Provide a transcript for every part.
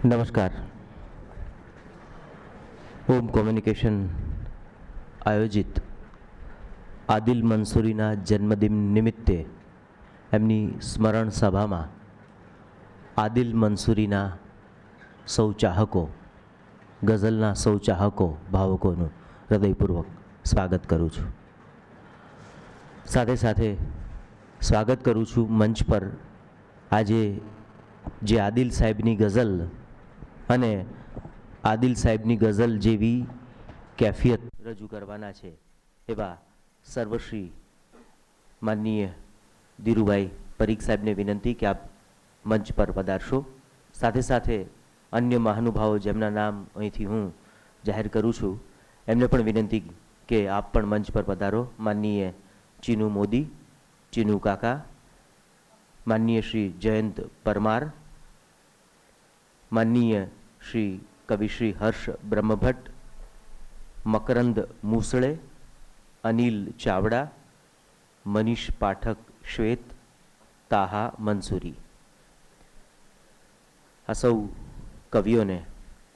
નમસ્કાર. Home communication આયોજિત આદિલ મંસૂરીના જન્મદિન નિમિત્તે એમની સ્મરણ સભામાં આદિલ મંસૂરીના સૌ ચાહકો, ગઝલના સૌ ચાહકો, ભાવકોનું હૃદયપૂર્વક સ્વાગત કરું છું. સાથે સાથે સ્વાગત કરું છું મંચ પર આજે જે આદિલ સાહેબની ગઝલ અને આદિલ સાહેબની ગઝલ જેવી કેફિયત રજૂ કરવાના છે એવા સર્વશ્રી માનનીય ધીરુભાઈ પરીખ સાહેબને વિનંતી કે આપ મંચ પર પધારશો. સાથે સાથે અન્ય મહાનુભાવો જેમના નામ અહીંથી હું જાહેર કરું છું એમને પણ વિનંતી કે આપ પણ મંચ પર પધારો. માનનીય ચીનુ મોદી, ચીનુ કાકા, માનનીય શ્રી જયંત પરમાર, માનનીય શ્રી કવિશ્રી હર્ષ બ્રહ્મભટ્ટ, મકરંદ મૂસળે, અનિલ ચાવડા, મનીષ પાઠક શ્વેત, તાહા મંસૂરી. આ સૌ કવિઓને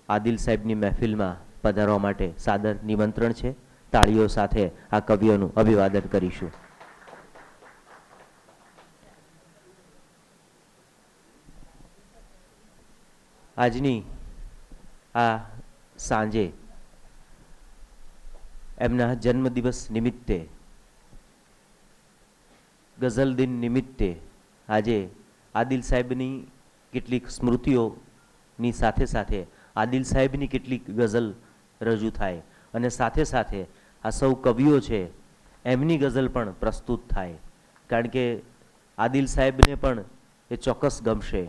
આદિલ સાહેબની મહેફિલમાં પધારવા માટે સાદર નિમંત્રણ છે. તાળીઓ સાથે આ કવિઓનું અભિવાદન કરીશું. આજની આ સાંજે એમના જન્મદિવસ નિમિત્તે, ગઝલ દિન નિમિત્તે આજે આદિલ સાહેબની કેટલીક સ્મૃતિઓની સાથે સાથે આદિલ સાહેબની કેટલીક ગઝલ રજૂ થાય અને સાથે સાથે આ સૌ કવિઓ છે એમની ગઝલ પણ પ્રસ્તુત થાય. કારણ કે આદિલ સાહેબને પણ એ ચોક્કસ ગમશે.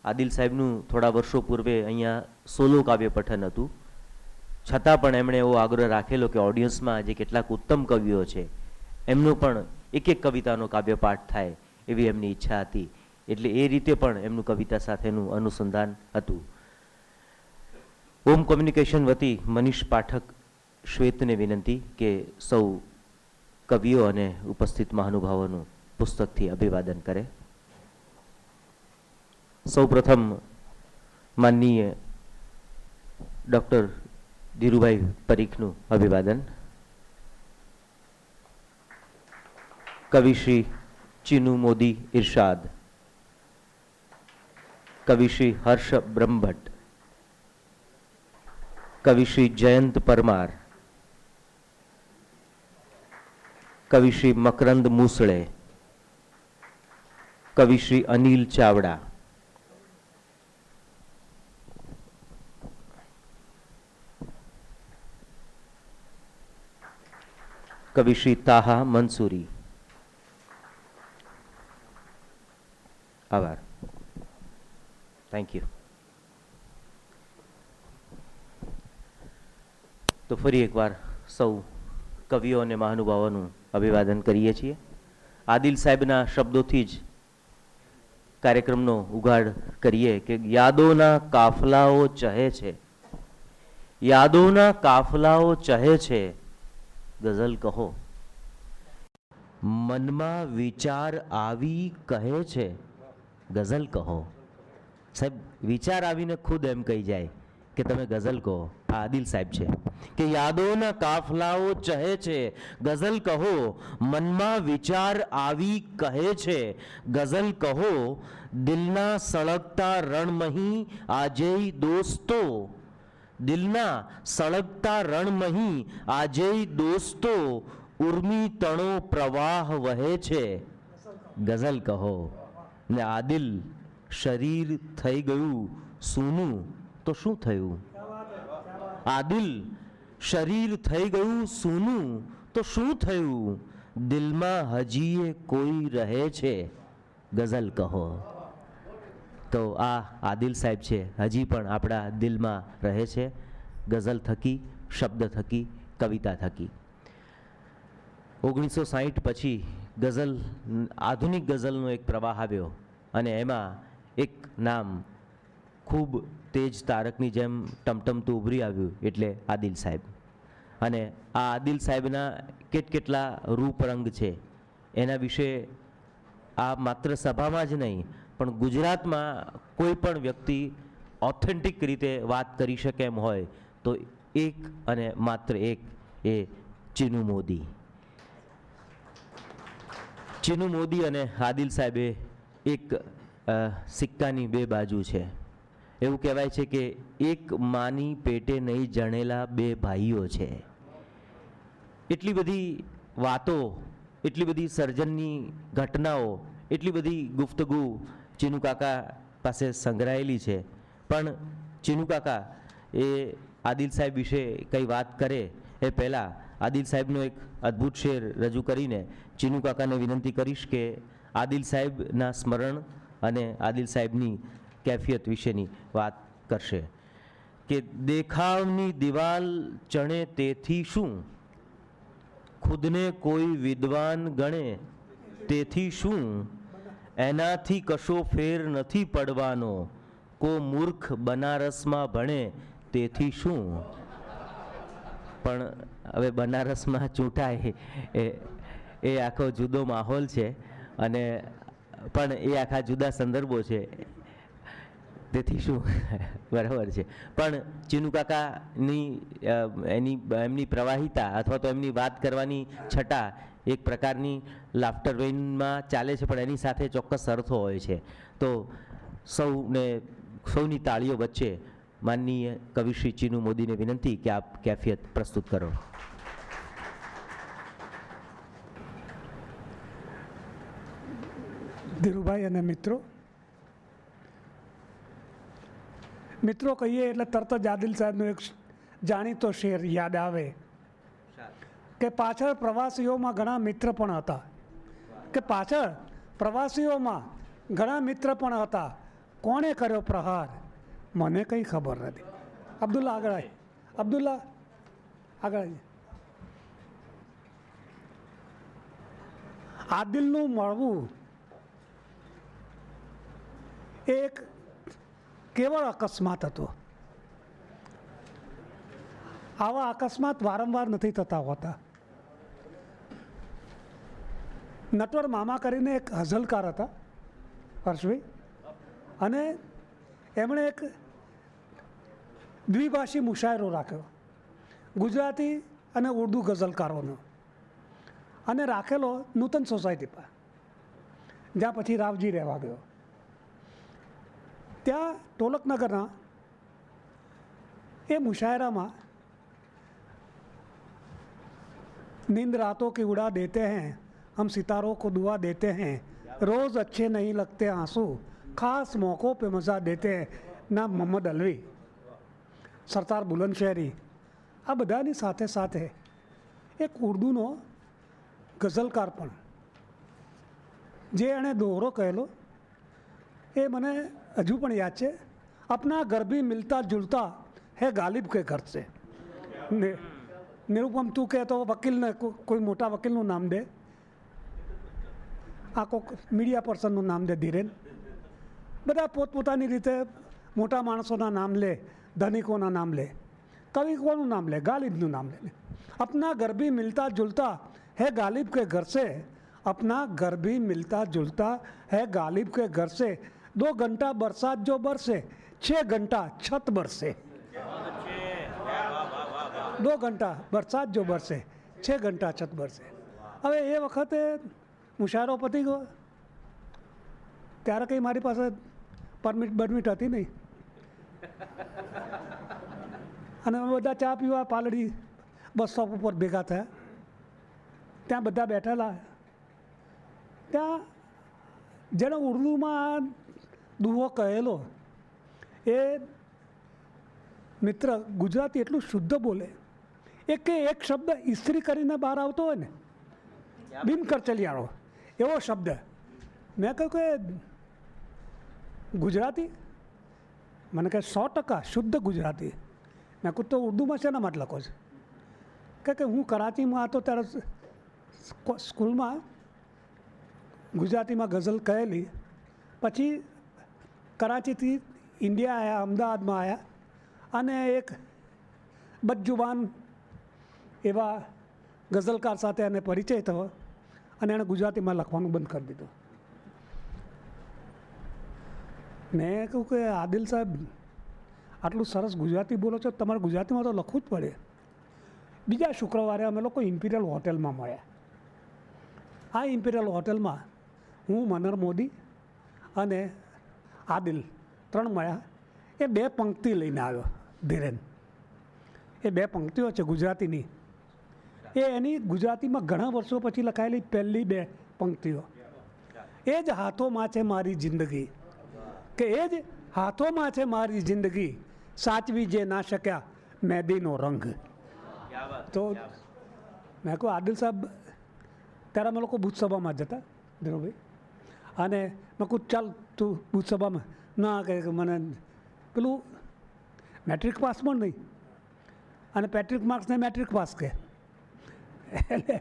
આદિલ સાહેબનું થોડા વર્ષો પૂર્વે અહીંયા સોલો કાવ્ય પઠન હતું, છતાં પણ એમણે એવો આગ્રહ રાખેલો કે ઓડિયન્સમાં જે કેટલાક ઉત્તમ કવિઓ છે એમનું પણ એક એક કવિતાનો કાવ્યપાઠ થાય એવી એમની ઈચ્છા હતી. એટલે એ રીતે પણ એમનું કવિતા સાથેનું અનુસંધાન હતું. હોમ કોમ્યુનિકેશન વતી મનીષ પાઠક શ્વેતને વિનંતી કે સૌ કવિઓ અને ઉપસ્થિત મહાનુભાવોનું પુસ્તકથી અભિવાદન કરે. સૌ પ્રથમ માનનીય ડૉક્ટર ધીરુભાઈ પરીખનું અભિવાદન. કવિશ્રી ચીનુ મોદી ઇરશાદ, કવિશ્રી હર્ષ બ્રહ્મભટ્ટ, કવિશ્રી જયંત પરમાર, કવિશ્રી મકરંદ મૂસળે, કવિશ્રી અનિલ ચાવડા, કવિશ્રી તાહા મંસૂરી. આભાર. Thank you. તો ફરી એકવાર સૌ કવિઓ અને મહાનુભાવોનું અભિવાદન કરીએ છીએ. આદિલ સાહેબના શબ્દોથી જ કાર્યક્રમનો ઉઘાડ કરીએ કે યાદોના કાફલાઓ ચહે છે, યાદોના કાફલાઓ ચહે છે, ગઝલ કહો. મનમાં વિચાર આવી કહે છે, ગઝલ કહો. સાહેબ વિચાર આવીને ખુદ એમ કહી જાય કે તમે ગઝલ કહો. આ આદિલ સાહેબ છે કે યાદોના કાફલાઓ ચહે છે, ગઝલ કહો. મનમાં વિચાર આવી કહે છે, ગઝલ કહો. દિલના સળગતા રણમહી આજેય દોસ્તો, દિલના સળગતા રણમહી આજેય દોસ્તો, ઉર્મી તણો પ્રવાહ વહે છે, ગઝલ કહો. ને આદિલ શરીર થઈ ગયું સૂનું તો શું થયું? આદિલ શરીર થઈ ગયું સૂનું તો શું થયું? દિલમાં હજીએ કોઈ રહે છે, ગઝલ કહો. તો આ આદિલ સાહેબ છે, હજી પણ આપણા દિલમાં રહે છે, ગઝલ થકી, શબ્દ થકી, કવિતા થકી. 1960 પછી ગઝલ, આધુનિક ગઝલનો એક પ્રવાહ આવ્યો અને એમાં એક નામ ખૂબ તેજ તારકની જેમ ટમટમતું ઉભરી આવ્યું, એટલે આદિલ સાહેબ. અને આ આદિલ સાહેબના કેટલા રૂપરંગ છે એના વિશે આ માત્ર સભામાં જ નહીં પણ ગુજરાતમાં કોઈ પણ વ્યક્તિ ઓથેન્ટિક રીતે વાત કરી શકે એમ હોય તો એક અને માત્ર એક એ ચીનુ મોદી. ચીનુ મોદી અને આદિલ સાહેબે એક સિક્કાની બે બાજુ છે. એવું કહેવાય છે કે એક માની પેટે નહીં જણેલા બે ભાઈઓ છે. એટલી બધી વાતો, એટલી બધી સર્જનની ઘટનાઓ, એટલી બધી ગુફ્તગુ ચીનુ કાકા પાસે સંગ્રહાયેલી છે. પણ ચીનુ કાકા એ આદિલ સાહેબ વિશે કંઈ વાત કરે એ પહેલાં આદિલ સાહેબનો એક અદ્ભુત શેર રજૂ કરીને ચીનુ કાકાને વિનંતી કરીશ કે આદિલ સાહેબના સ્મરણ અને આદિલ સાહેબની કેફિયત વિશેની વાત કરશે. કે દેખાવની દિવાલ ચણે તેથી શું, ખુદને કોઈ વિદ્વાન ગણે તેથી શું, એનાથી કશો ફેર નથી પડવાનો, કો મૂર્ખ બનારસમાં ભણે તેથી શું. પણ હવે બનારસમાં ચૂંટાય એ આખો જુદો માહોલ છે અને પણ એ આખા જુદા સંદર્ભો છે. તેથી શું બરાબર છે. પણ ચીનુ કાકાની એમની પ્રવાહિતા અથવા તો એમની વાત કરવાની છટા એક પ્રકારની લાફ્ટર વેઇનમાં ચાલે છે, પણ એની સાથે ચોક્કસ અર્થો હોય છે. તો સૌની તાળીઓ વચ્ચે માનનીય કવિશ્રી ચીનુ મોદીને વિનંતી કે આપ કેફિયત પ્રસ્તુત કરો. ધીરુભાઈ અને મિત્રો કહીએ એટલે તરત જ આદિલ સાહેબનો એક જાણીતો શેર યાદ આવે કે પાછળ પ્રવાસીઓમાં ઘણા મિત્ર પણ હતા. કે પાછળ પ્રવાસીઓમાં ઘણા મિત્ર પણ હતા, કોણે કર્યો પ્રહાર મને કંઈ ખબર નથી. અબ્દુલ્લા આગળ આવી. અબ્દુલ્લા આગળ આવી. આદિલનું મળવું એક કેવળ અકસ્માત હતો. આવા અકસ્માત વારંવાર નથી થતા હોતા. નટવર મામા કરીને એક હઝલકાર હતા હર્ષભાઈ, અને એમણે એક દ્વિભાષી મુશાયરો રાખ્યો, ગુજરાતી અને ઉર્દુ ગઝલકારોનો, અને રાખેલો નૂતન સોસાયટી પર, જ્યાં પછી રાવજી રહેવા ગયો. ત્યાં ટોલકનગરના એ મુશાયરામાં नींद रातों की उड़ा देते हैं हम सितारों को दुआ देते हैं रोज़ अच्छे नहीं लगते आंसू खास मौक़ों पे मज़ा देते हैं ના મોહમ્મદ અલવી, સરદાર બુલંદશહેરી, આ બધાની સાથે સાથે એક ઉર્દુનો ગઝલકાર પણ જે એણે દોહરો કહેલો એ મને હજુ પણ યાદ છે. अपना घर भी मिलता जुलता है गालिब के घर से. નિરૂપમ તું કહે તો વકીલને કોઈ મોટા વકીલનું નામ દે, આ કોઈક મીડિયા પર્સનનું નામ દે, ધીરેન. બધા પોતપોતાની રીતે મોટા માણસોના નામ લે, ધનિકોના નામ લે. કવિ કોનું નામ લે? ગાલિબનું નામ લે. अपना घर भी मिलता जुलता है गालिब के घर से, अपना घर भी मिलता जुलता है गालिब के घर से, 2 घंटा बरसात जो बरसे 6 घंटा छत बरसे. 2 ઘંટા બરસાત જો બરસે 6 ઘંટા છત બરસે. હવે એ વખતે મુશાયરો પતી ગયો, ત્યારે કંઈ મારી પાસે પરમિટ હતી નહીં, અને અમે બધા ચા પીવા પાલડી બસ સ્ટોપ ઉપર ભેગા થયા. ત્યાં બધા બેઠેલા. ત્યાં જેણે ઉર્દુમાં દુહો કહેલો એ મિત્ર ગુજરાતી એટલું શુદ્ધ બોલે, એક શબ્દ ઇસ્ત્રી કરીને બહાર આવતો હોય ને, બિનકરચલિયાળો એવો શબ્દ. મેં કહ્યું કે ગુજરાતી? મને કહે 100% શુદ્ધ ગુજરાતી. મેં કહું તો ઉર્દુમાં શેના માટે લખો છે? કે હું કરાચીમાં હતો ત્યારે સ્કૂલમાં ગુજરાતીમાં ગઝલ કહેલી, પછી કરાચીથી ઇન્ડિયા આવ્યા, અમદાવાદમાં આવ્યા, અને એક બદજુબાન એવા ગઝલકાર સાથે એને પરિચય થયો, અને એણે ગુજરાતીમાં લખવાનું બંધ કરી દીધું. મેં કહ્યું કે આદિલ સાહેબ આટલું સરસ ગુજરાતી બોલો છો, તમારે ગુજરાતીમાં તો લખવું જ પડે. બીજા શુક્રવારે અમે લોકો ઇમ્પિરિયલ હોટલમાં મળ્યા. આ ઇમ્પિરિયલ હોટલમાં હું, મનર મોદી અને આદિલ 3 મળ્યા. એ 2 પંક્તિ લઈને આવ્યો ધીરેન. એ 2 પંક્તિઓ છે ગુજરાતીની. એ એની ગુજરાતીમાં ઘણા વર્ષો પછી લખાયેલી પહેલી 2 પંક્તિઓ. એ જ હાથોમાં છે મારી જિંદગી, કે એ જ હાથોમાં છે મારી જિંદગી, સાચવી જે ના શક્યા મહેંદીનો રંગ. તો મેં કહું આદિલ સાહેબ, ત્યારે અમે લોકો બુથ સભામાં જતા ધીરુભાઈ, અને મેં કહું ચાલ તું બુથ સભામાં. ના કહે કે મને પેલું મેટ્રિક પાસ પણ નહીં, અને પેટ્રિક માર્ક્સને મેટ્રિક પાસ કહે. એટલે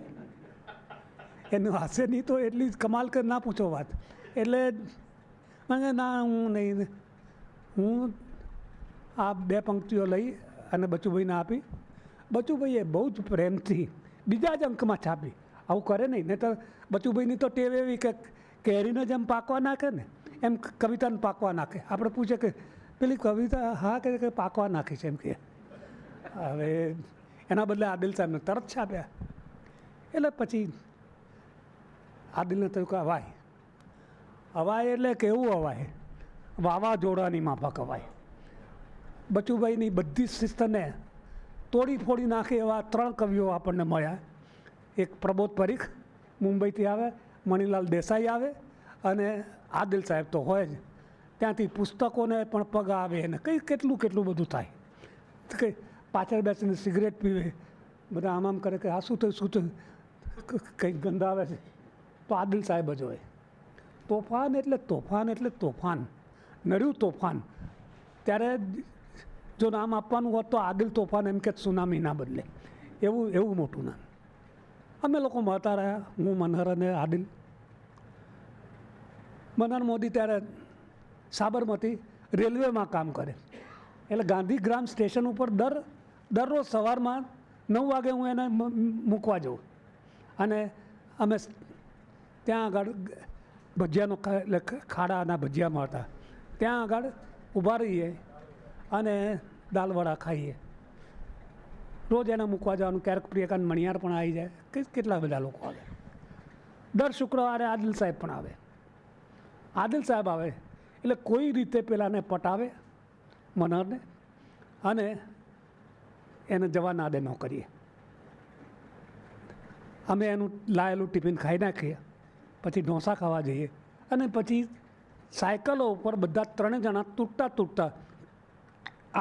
એનું હાસ્ય નહીં તો એટલી કમાલ કે ના પૂછો વાત. એટલે મને ના, હું નહીં, હું આ 2 પંક્તિઓ લઈ અને બચુભાઈને આપી. બચુભાઈએ બહુ જ પ્રેમથી બીજા જ અંકમાં છાપી. આવું કરે નહીં, નહીં તો બચુભાઈની તો ટેવ એવી કે કેરીને જેમ પાકવા નાખે ને એમ કવિતાને પાકવા નાખે. આપણે પૂછે કે પેલી કવિતા, હા કે પાકવા નાખી છે એમ કે. હવે એના બદલે આદિલ સાહેબને તરત છાપ્યા. એટલે પછી આદિલને થયું કે હવાય. હવાય એટલે કેવું હવાય? વાવાઝોડાની માફક હવાય. બચુભાઈની બધી શિસ્તને તોડી ફોડી નાખે એવા 3 કવિઓ આપણને મળ્યા. એક પ્રબોધ પરીખ મુંબઈથી આવે, મણિલાલ દેસાઈ આવે, અને આદિલ સાહેબ તો હોય જ. ત્યાંથી પુસ્તકોને પણ પગ આવે ને કંઈ કેટલું કેટલું બધું થાય. કંઈ પાછળ બેસીને સિગરેટ પીવે, બધા આમ કરે કે આ શું થયું, શું થયું, કંઈક ગંધ આવે છે. તો આદિલ સાહેબ જ હોય. તોફાન એટલે તોફાન એટલે તોફાન, નર્યું તોફાન. ત્યારે જો નામ આપવાનું હોત તો આદિલ તોફાન એમ કે સુનામીના બદલે એવું મોટું નામ. અમે લોકો મળતા રહ્યા, હું, મનહર અને આદિલ. મનહર મોદી ત્યારે સાબરમતી રેલવેમાં કામ કરે. એટલે ગાંધીગ્રામ સ્ટેશન ઉપર દરરોજ સવારમાં 9 વાગે હું એને મૂકવા જાઉં. અને અમે ત્યાં આગળ ભજીયાનો એટલે ખાડાના ભજીયા મળતા, ત્યાં આગળ ઊભા રહીએ અને દાલવડા ખાઈએ. રોજ એને મૂકવા જવાનું. ક્યારેક પ્રિયકાંત મણિયાર પણ આવી જાય, કેટલા બધા લોકો આવે. દર શુક્રવારે આદિલ સાહેબ પણ આવે. આદિલ સાહેબ આવે એટલે કોઈ રીતે પેલાને પટાવે મનહરને, અને એને જવા ના દે ન કરીએ. અમે એનું લાયેલું ટિફિન ખાઈ નાખીએ, પછી ઢોસા ખાવા જઈએ, અને પછી સાયકલો ઉપર બધા 3 જણા તૂટતા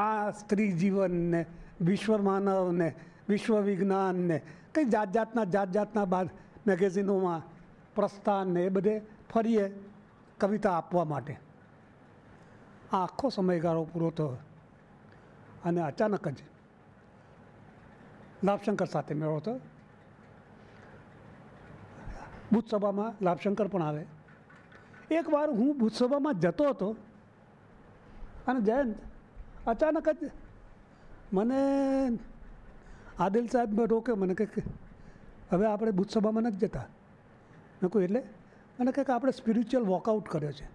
આ સ્ત્રી જીવનને, વિશ્વ માનવને, વિશ્વ વિજ્ઞાનને, કંઈ જાતજાતના બાદ મેગેઝિનોમાં પ્રસ્થાનને એ બધે ફરીએ કવિતા આપવા માટે. આ આખો સમયગાળો પૂરો થયો, અને અચાનક જ લાભશંકર સાથે મેળો હતો. બુથ સભામાં લાભશંકર પણ આવે. એકવાર હું બુથ સભામાં જતો હતો, અને જયંત અચાનક જ મને આદિલ સાહેબ રોકે. મને કહે હવે આપણે બુથ સભામાં નથી જતા. મેં કહું એટલે? મને કહે કે આપણે સ્પિરિચ્યુઅલ વોકઆઉટ કર્યો છે.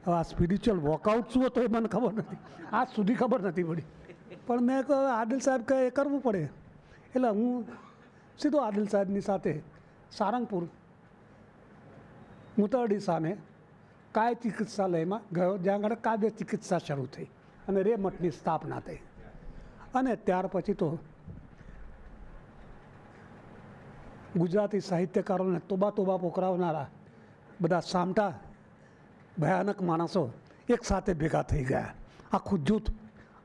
હવે આ સ્પિરિચ્યુઅલ વોકઆઉટ શું હતો એ મને ખબર નથી, આજ સુધી ખબર નથી પડી. પણ મેં કહ્યું આદિલ સાહેબ કહે એ કરવું પડે. એટલે હું સીધો આદિલ સાહેબની સાથે સારંગપુર મુતરડી સામે કાય ચિકિત્સાલયમાં ગયો, જ્યાં આગળ કાવ્ય ચિકિત્સા શરૂ થઈ અને રે મઠની સ્થાપના થઈ. અને ત્યાર પછી તો ગુજરાતી સાહિત્યકારોને તોબા પોકરાવનારા બધા સામટા ભયાનક માણસો એક સાથે ભેગા થઈ ગયા. આખું જૂથ,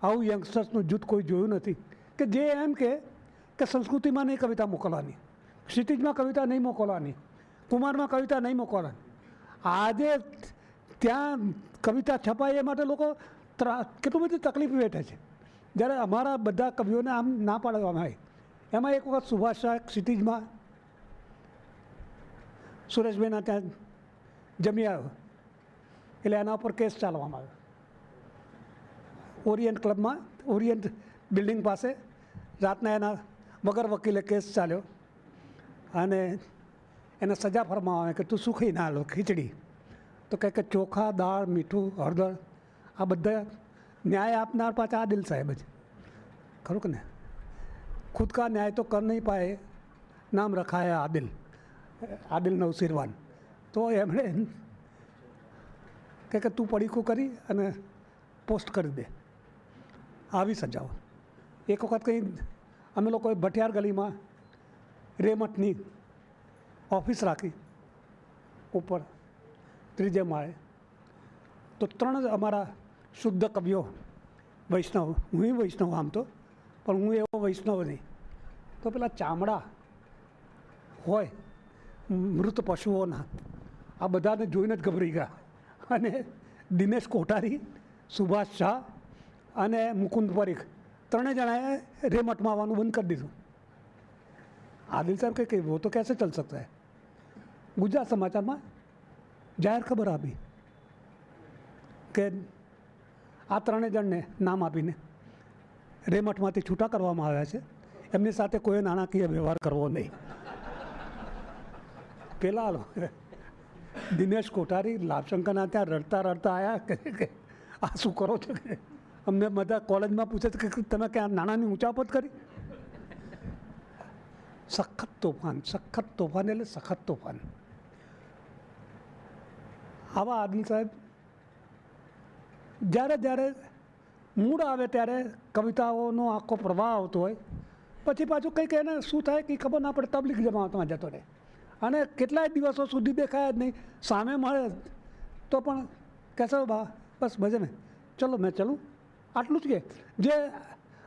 આવું યંગસ્ટર્સનું જૂથ કોઈ જોયું નથી કે જે એમ કે સંસ્કૃતિમાં નહીં કવિતા મોકલવાની, ક્ષિતિજમાં કવિતા નહીં મોકલવાની, કુમારમાં કવિતા નહીં મોકલવાની. આજે ત્યાં કવિતા છપાય એ માટે લોકો કેટલું બધી તકલીફ વેઠે છે, જ્યારે અમારા બધા કવિઓને આમ ના પાડવામાં આવે. એમાં એક વખત સુભાષ શાહ ક્ષિતિજમાં સુરેશભાઈના ત્યાં જમી આવ્યો, એટલે એના ઉપર કેસ ચાલવામાં આવ્યો. ઓરિયન્ટ ક્લબમાં, ઓરિયન્ટ બિલ્ડિંગ પાસે રાતના એના વગર વકીલે કેસ ચાલ્યો, અને એને સજા ફરમાવવામાં આવે કે તું શું ખાઈ ના લો? ખીચડી. તો કહે કે ચોખા, દાળ, મીઠું, હળદર આ બધા न्याय आपनार पाचा आदिल साहब है, खरू कि नहीं? खुद का न्याय तो कर नहीं पाए, नाम रखा है आदिल, आदिल नवसीरवान. तो एमणे કે તું પડીકું કરી અને પોસ્ટ કરી દે, આવી સજાઓ. એક વખત કંઈ અમે લોકોએ ભટિયાર ગલીમાં રેમટની ઓફિસ રાખી ઉપર ત્રીજે માળે. તો 3 જ અમારા શુદ્ધ કવિઓ વૈષ્ણવ, હું વૈષ્ણવ આમ તો, પણ હું એવો વૈષ્ણવ નહીં. તો પેલા ચામડા હોય મૃત પશુઓના, આ બધાને જોઈને જ ગભરી ગયા. અને દિનેશ કોઠારી, સુભાષ શાહ અને મુકુંદ પરીખ 3 જણાએ રેમટમાં આવવાનું બંધ કરી દીધું. આદિલ સાહેબ કે वो तो कैसे चल सकता है. ગુજરાત સમાચારમાં જાહેર ખબર આપી કે આ 3 જણને નામ આપીને રેમટમાંથી છૂટા કરવામાં આવ્યા છે, એમની સાથે કોઈ નાણાકીય વ્યવહાર કરવો નહીં. પેલા દિનેશ કોઠારી લાભશંકરના ત્યાં રડતા રડતા આવ્યા કે આ શું કરો છો, કે અમને બધા કોલેજમાં પૂછે છે કે તમે ક્યાં નાણાંની ઊંચાપત કરી. સખત તોફાન એટલે સખત તોફાન. આવા આદિલ સાહેબ જ્યારે જ્યારે મૂડ આવે ત્યારે કવિતાઓનો આખો પ્રવાહ આવતો હોય, પછી પાછું કંઈક એને શું થાય કે ખબર ના પડે, તબલીગ જમાતમાં જતો રહે. અને કેટલાય દિવસો સુધી દેખાય જ નહીં. સામે મળે તો પણ કહેશો બા બસ મજે મેં, ચલો મેં ચલું, આટલું જ કે. જે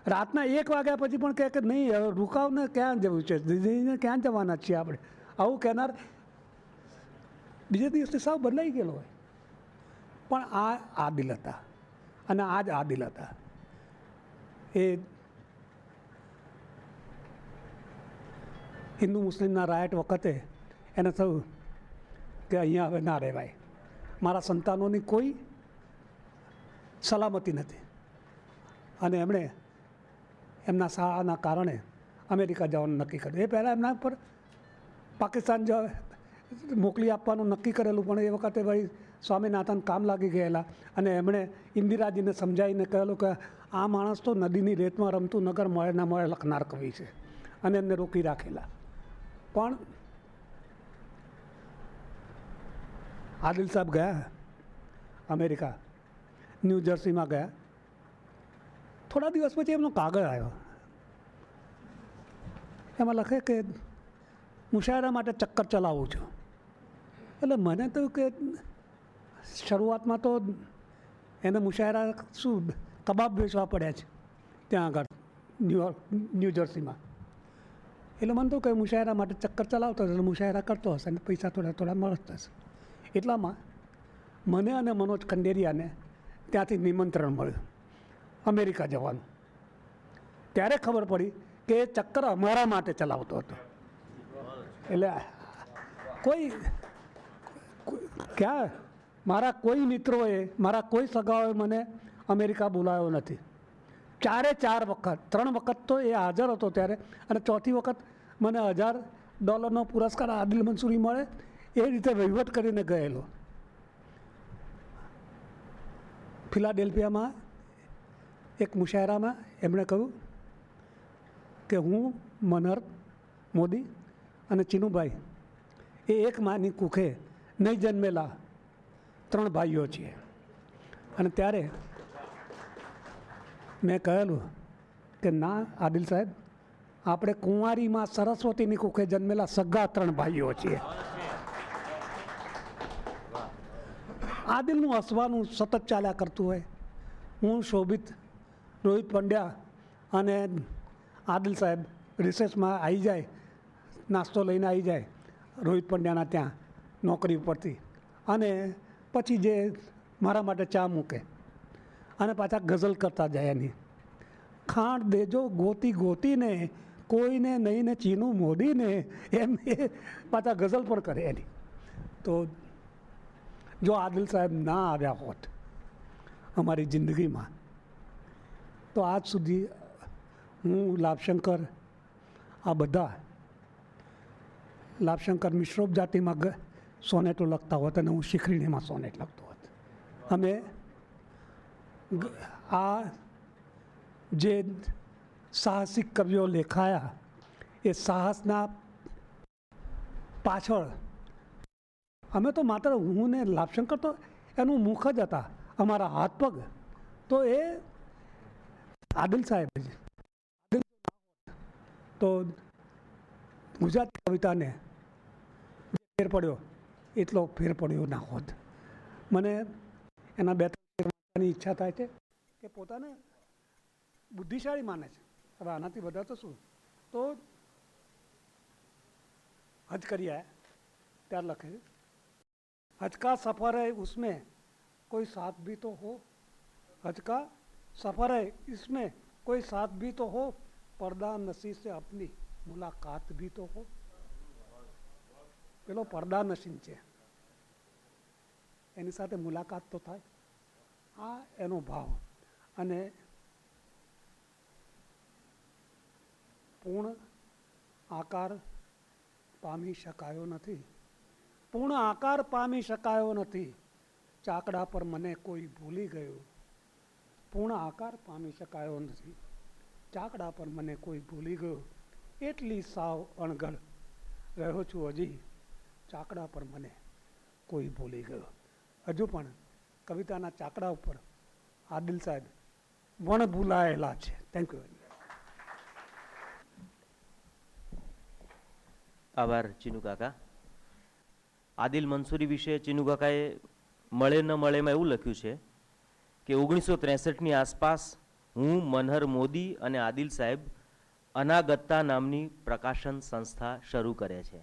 રાતના 1 વાગ્યા પછી પણ કહે કે નહીં હવે રૂકાવને ક્યાં જવું છે, દીદીને ક્યાં જવાના છીએ આપણે, આવું કહેનાર બીજે દિવસથી સાવ બદલાઈ ગયેલો હોય. પણ આ આદિલ હતા અને આ જ આદિલ હતા. એ હિન્દુ મુસ્લિમના રાયટ વખતે એને થયું કે અહીંયા હવે ના રહેવાય, મારા સંતાનોની કોઈ સલામતી નથી. અને એમણે એમના શાળાના કારણે અમેરિકા જવાનું નક્કી કર્યું. એ પહેલાં એમના પર પાકિસ્તાન મોકલી આપવાનું નક્કી કરેલું, પણ એ વખતે ભાઈ સ્વામિનાથન કામ લાગી ગયેલા અને એમણે ઇન્દિરાજીને સમજાવીને કહેલું કે આ માણસ તો નદીની રેતમાં રમતું નગર મળે ના મળે લખનાર કવિ છે, અને એમને રોકી રાખેલા. પણ આદિલ સાહેબ ગયા અમેરિકા, ન્યૂ જર્સીમાં ગયા. થોડા દિવસ પછી એમનો કાગળ આવ્યો, એમાં લખે કે મુશાયરા માટે ચક્કર ચલાવું છું. એટલે મને તો કે શરૂઆતમાં તો એને મુશાયરા શું કબાબ વેચવા પડ્યા છે ત્યાં આગળ ન્યૂ જર્સીમાં. એટલે મને તો કે મુશાયરા માટે ચક્કર ચલાવતો હશે, એટલે મુશાયરા કરતો હશે અને પૈસા થોડા થોડા મળતા હશે. એટલામાં મને અને મનોજ ખંડેરિયાને ત્યાંથી નિમંત્રણ મળ્યું અમેરિકા જવાનું. ત્યારે ખબર પડી કે એ ચક્કર અમારા માટે ચલાવતો હતો. એટલે કોઈ ક્યાં મારા કોઈ મિત્રોએ, મારા કોઈ સગાઓએ મને અમેરિકા બોલાવ્યો નથી. 4 વખત, 3 વખત તો એ હાજર હતો ત્યારે, અને 4થી વખત મને $1000 પુરસ્કાર આદિલ મંસૂરી મળે એ રીતે વહીવટ કરીને ગયેલો. ફિલાડેલ્ફિયામાં એક મુશાયરામાં એમણે કહ્યું કે હું, મનહર મોદી અને ચીનુભાઈ એ એક માની કુખે નહીં જન્મેલા 3 ભાઈઓ છીએ. અને ત્યારે મેં કહેલું કે ના આદિલ સાહેબ, આપણે કુંવારીમાં સરસ્વતીની કુખે જન્મેલા સગા 3 ભાઈઓ છીએ. આદિલનું હસવાનું સતત ચાલ્યા કરતું હોય. હું, શોભિત, રોહિત પંડ્યા અને આદિલ સાહેબ રિસેસમાં આવી જાય, નાસ્તો લઈને આવી જાય રોહિત પંડ્યાના ત્યાં નોકરી ઉપરથી, અને પછી જે મારા માટે ચા મૂકે અને પાછા ગઝલ કરતા જાય એની. ખાંડ દેજો ગોતી ગોતીને, કોઈને નહીં ને ચીનું મોદીને, એમ એ પાછા ગઝલ પણ કરે એની. તો જો આદિલ સાહેબ ના આવ્યા હોત અમારી જિંદગીમાં તો આજ સુધી હું, લાભશંકર, આ બધા લાભશંકર મિશ્રોપ જાતિમાં સોનેટો લખતા હોત અને હું શિખરીણીમાં સોનેટ લખતો હોત. અમે આ જે સાહસિક કવિઓ લેખાયા એ સાહસના પાછળ અમે તો માત્ર હું ને લાભશંકર તો એનું મુખ જ હતા, અમારા હાથ પગ તો એ આદિલ સાહેબ જ. તો ગુજરાતી કવિતાને જે ફેર પડ્યો એટલો ફેર પડ્યો ના હોત. મને એના બે ત્રણ વાંચવાની ઈચ્છા થાય છે કે પોતાને બુદ્ધિશાળી માને છે. હવે આનાથી બધા તો શું, તો हज करिए त्यार लखे हज का सफ़र है उसमें कोई साथ भी तो हो, हज का सफ़र है इसमें कोई साथ भी तो हो, पर्दा नशी से अपनी मुलाकात भी तो हो. પેલો પડદા નશીન છે એની સાથે મુલાકાત તો થાય. આ એનો ભાવ. અને પૂર્ણ આકાર પામી શકાયો નથી, પૂર્ણ આકાર પામી શકાયો નથી, ચાકડા પર મને કોઈ ભૂલી ગયું. પૂર્ણ આકાર પામી શકાયો નથી, ચાકડા પર મને કોઈ ભૂલી ગયો. એટલી સાવ અણઘડ રહ્યો છું હજી, ચાકડા પર મને કોઈ ભૂલી ગયો. હજુ પણ કવિતાના ચાકડા ઉપર આદિલ સાહેબ વણ ભૂલાયેલા છે. Thank you. આભાર ચીનુ કાકા. આદિલ મંસૂરી વિશે ચીનુ કાકાએ મળે ન મળેમાં એવું લખ્યું છે કે 1963ની આસપાસ હું, મનહર મોદી અને આદિલ સાહેબ અનાગત્તા નામની પ્રકાશન સંસ્થા શરૂ કરે છે.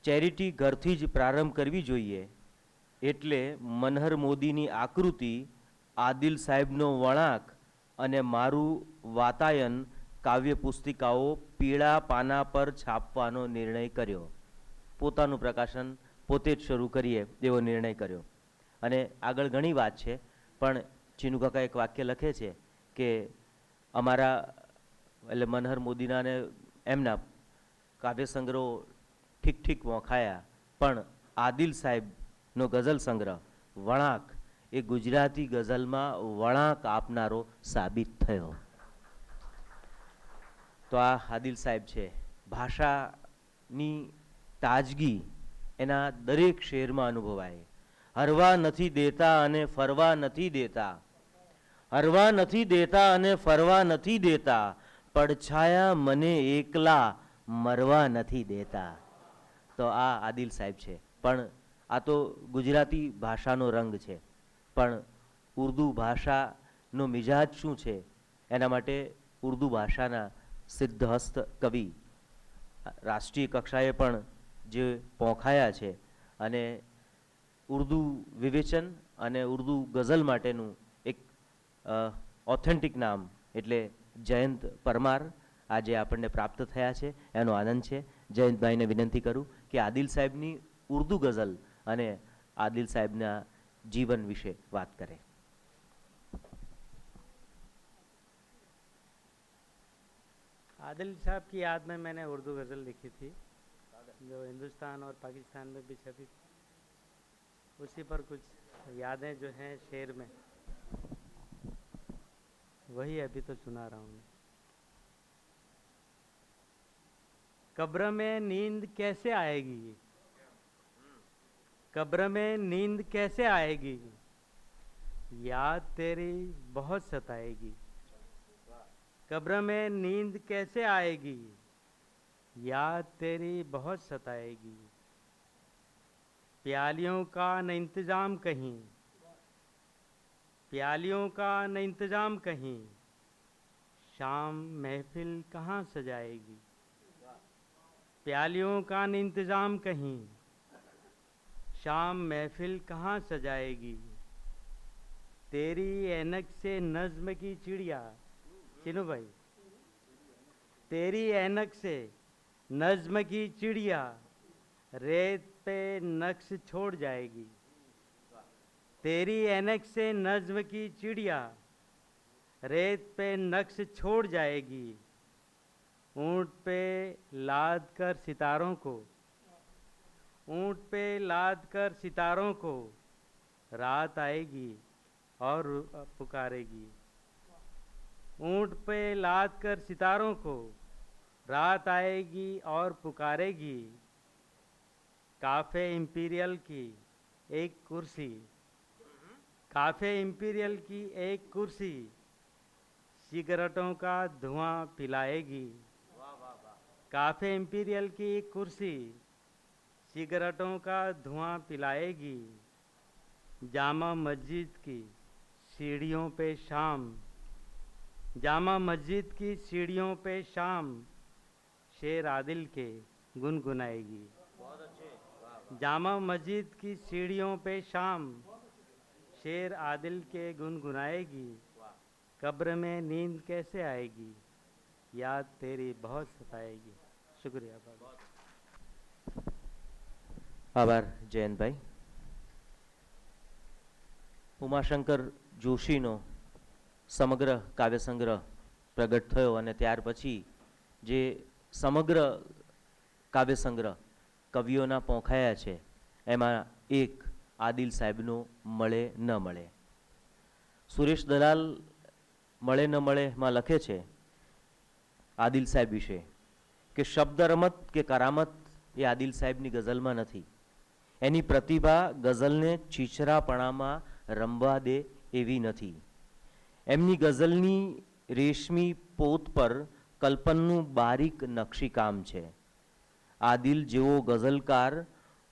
ચેરિટી ઘરથી જ પ્રારંભ કરવી જોઈએ એટલે મનહર મોદીની આકૃતિ, આદિલ સાહેબનો વળાંક અને મારું વાતાયન કાવ્ય પુસ્તિકાઓ પીળા પાના પર છાપવાનો નિર્ણય કર્યો. પોતાનું પ્રકાશન પોતે જ શરૂ કરીએ એવો નિર્ણય કર્યો. અને આગળ ઘણી વાત છે, પણ ચીનુ કાકા એક વાક્ય લખે છે કે અમારા એટલે મનહર મોદીના ને એમના કાવ્ય સંગ્રહો ઠીક ઠીક વોંખાયા, પણ આદિલ સાહેબનો ગઝલ સંગ્રહ વળાંક એ ગુજરાતી ગઝલમાં વળાંક આપનારો સાબિત થયો. તો આ આદિલ સાહેબ છે. ભાષાની તાજગી એના દરેક શેરમાં અનુભવાય. હરવા નથી દેતા અને ફરવા નથી દેતા, હરવા નથી દેતા અને ફરવા નથી દેતા, પડછાયા મને એકલા મરવા નથી દેતા. તો આ આદિલ સાહેબ છે. પણ આ તો ગુજરાતી ભાષાનો રંગ છે, પણ ઉર્દુ ભાષાનો મિજાજ શું છે એના માટે ઉર્દુ ભાષાના સિદ્ધહસ્ત કવિ રાષ્ટ્રીય કક્ષાએ પણ જે પોંખાયા છે, અને ઉર્દુ વિવેચન અને ઉર્દુ ગઝલ માટેનું એક ઓથેન્ટિક નામ એટલે જયંત પરમાર આજે આપણને પ્રાપ્ત થયા છે, એનો આનંદ છે. જયંતભાઈને વિનંતી કરું કે આદિલ સાહેબની ઉર્દુ ગઝલ અને आदिल साहब ना जीवन विषे बात करें। आदिल साहब की याद में मैंने उर्दू गज़ल लिखी थी जो हिंदुस्तान और पाकिस्तान में भी छपी थी। उसी पर कुछ यादें जो हैं शेर में, वही अभी तो सुना रहा हूँ। कब्र में नींद कैसे आएगी, कब्र में नींद कैसे आएगी, याद तेरी बहुत सताएगी। कब्र में नींद कैसे आएगी, याद तेरी बहुत सताएगी। प्यालियों का न इंतज़ाम कहीं, प्यालियों का न इंतज़ाम कहीं, शाम महफिल कहाँ सजाएगी। प्यालियों का न इंतज़ाम कहीं, शाम महफिल कहाँ सजाएगी। तेरी ऐनक से नज़्म की चिड़िया, चिनू भाई, तेरी ऐनक से नज़्म की चिड़िया रेत पे नक्श छोड़ जाएगी। तेरी ऐनक से नज़्म की चिड़िया रेत पे नक्श छोड़ जाएगी। ऊँट पे लाद कर सितारों को, ऊँट पे लाद कर सितारों को रात आएगी, और पुकारेगी। ऊंट पे लाद कर सितारों को रात आएगी और पुकारेगी। काफे इंपीरियल की एक कुर्सी, काफे इंपीरियल की एक कुर्सी सिगरेटों का धुआं पिलाएगी। काफे इंपीरियल की एक कुर्सी सिगरेटों का धुआं पिलाएगी। जामा मस्जिद की सीढ़ियों पे शाम, जामा मस्जिद की सीढ़ियों पे शाम शेर आदिल के गुनगुनाएगी। जामा मस्जिद की सीढ़ियों पे शाम शेर आदिल के गुनगुनाएगी। कब्र में नींद कैसे आएगी, याद तेरी बहुत सताएगी। शुक्रिया बाबा। આભાર જયંતભાઈ. ઉમાશંકર જોશીનો સમગ્ર કાવ્યસંગ્રહ પ્રગટ થયો અને ત્યાર પછી જે સમગ્ર કાવ્યસંગ્રહ કવિઓના પોંખાયા છે એમાં એક આદિલ સાહેબનો મળે ન મળે. સુરેશ દલાલ મળે ન મળેમાં લખે છે આદિલ સાહેબ વિશે કે શબ્દ રમત કે કરામત એ આદિલ સાહેબની ગઝલમાં નથી. એની પ્રતિભા ગઝલને છીછરાપણામાં રમવા દે એવી નથી. એમની ગઝલની રેશમી પોત પર કલ્પનનું બારીક નકશીકામ છે. આદિલ જેવો ગઝલકાર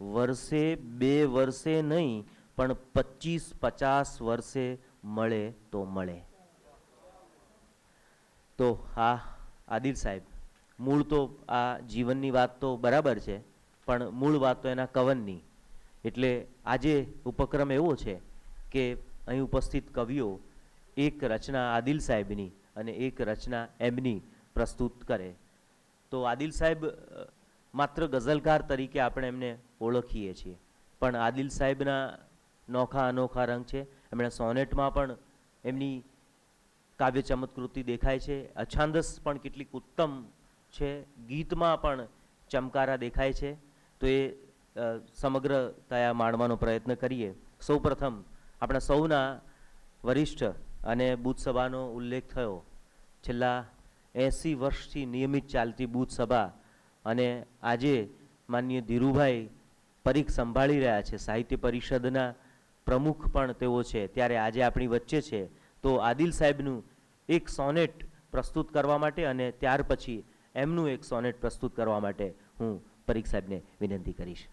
વર્ષે 2 વર્ષે નહીં પણ 25-50 વર્ષે મળે તો મળે. તો આ આદિલ સાહેબ મૂળ તો આ જીવનની વાત તો બરાબર છે પણ મૂળ વાત તો એના કવનની. એટલે આજે ઉપક્રમ એવો છે કે અહીં ઉપસ્થિત કવિઓ એક રચના આદિલ સાહેબની અને એક રચના એમની પ્રસ્તુત કરે. તો આદિલ સાહેબ માત્ર ગઝલકાર તરીકે આપણે એમને ઓળખીએ છીએ પણ આદિલ સાહેબના નોખા અનોખા રંગ છે. એમણે સોનેટમાં પણ એમની કાવ્ય ચમત્કૃતિ દેખાય છે. અછાંદસ પણ કેટલીક ઉત્તમ છે. ગીતમાં પણ ચમકારા દેખાય છે. તો એ સમગ્રતયા માણવાનો પ્રયત્ન કરીએ. સૌપ્રથમ આપણા સૌના વરિષ્ઠ અને બુથ સભાનો ઉલ્લેખ થયો. છેલ્લા 80 વર્ષથી નિયમિત ચાલતી બુથ સભા અને આજે માનનીય ધીરુભાઈ પરીખ સંભાળી રહ્યા છે. સાહિત્ય પરિષદના પ્રમુખ પણ તેઓ છે. ત્યારે આજે આપણી વચ્ચે છે. તો આદિલ સાહેબનું એક સોનેટ પ્રસ્તુત કરવા માટે અને ત્યાર પછી એમનું એક સોનેટ પ્રસ્તુત કરવા માટે હું પરીખ સાહેબને વિનંતી કરીશ.